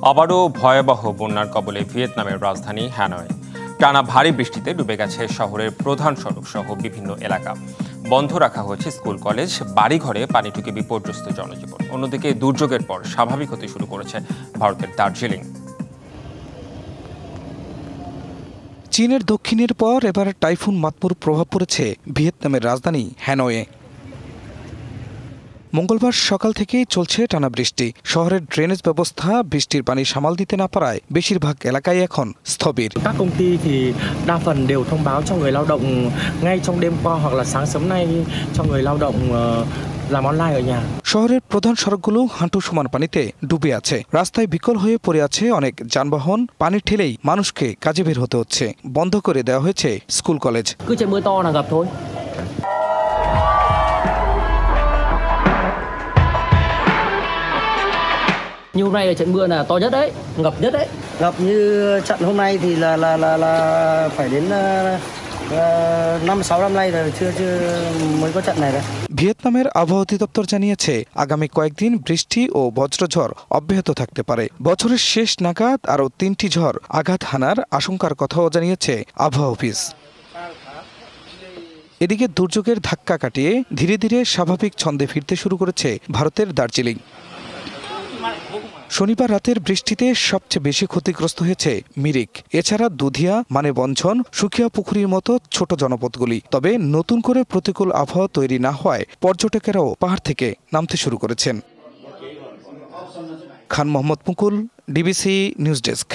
আবারও ভয়াবহ বন্যার কবলে ভিয়েতনামের রাজধানী হ্যানয়। টানা ভারী বৃষ্টিতে ডুবে গেছে শহরের প্রধান সড়ক সহ বিভিন্ন এলাকা। বন্ধ রাখা হয়েছে স্কুল, কলেজ, বাড়িঘরে পানি ঢুকে বিপর্যস্ত জনজীবন। অন্যদিকে দুর্যোগের পর স্বাভাবিক হতে শুরু করেছে ভারতের দার্জিলিং। চীনের দক্ষিণের পর এবার টাইফুন মাতমুর প্রভাব পড়েছে ভিয়েতনামের রাজধানী হ্যানয়ে। মঙ্গলবার সকাল থেকেই চলছে টানা বৃষ্টি। শহরের ড্রেনেজ ব্যবস্থা বৃষ্টির পানি সামাল দিতে না পারায় বেশিরভাগ এলাকায় এখন স্থবির। Các công ty thì đa phần đều thông báo cho người lao động ngay trong đêm qua hoặc là sáng sớm nay cho người lao động làm online ở nhà. শহরের প্রধান সড়কগুলো হাঁটু সমান পানিতে ডুবে আছে। রাস্তায় বিকল হয়ে পড়ে আছে অনেক যানবাহন। পানি ঠেলেই মানুষকে কাজে বের হতে হচ্ছে। বন্ধ করে দেওয়া হয়েছে school, college. Cứ trời mưa to là ngập thôi. Như hôm nay là trận mưa là to nhất đấy, ngập nhất đấy. Ngập như trận hôm nay thì là phải đến 5-6 năm nay rồi chưa mới có trận này đấy. ভিয়েতনামের আবহাওয়া অধিদপ্তর জানিয়েছে আগামী কয়েকদিন বৃষ্টি ও বজ্রঝড় অব্যাহত থাকতে পারে। বছরের শেষ নাগাদ আরও 3টি ঝড় আঘাত হানার আশঙ্কার কথাও জানিয়েছে আবহাওয়া অফিস। এদিকে দুর্যোগের ধাক্কা কাটিয়ে ধীরে ধীরে স্বাভাবিক ছন্দে ফিরতে শুরু করেছে ভারতের দার্জিলিং। শনিবার রাতের বৃষ্টিতে সবচেয়ে বেশি ক্ষতিগ্রস্ত হয়েছে মিরিক। এছাড়া দুধিয়া, মানেবঞ্জন, সুখিয়া পুকুরির মতো ছোট জনপদগুলি। তবে নতুন করে প্রতিকূল আবহাওয়া তৈরি না হওয়ায় পর্যটকেরাও পাহাড় থেকে নামতে শুরু করেছেন। খান মোহাম্মদ মুকুল, ডিবিসি নিউজ ডেস্ক।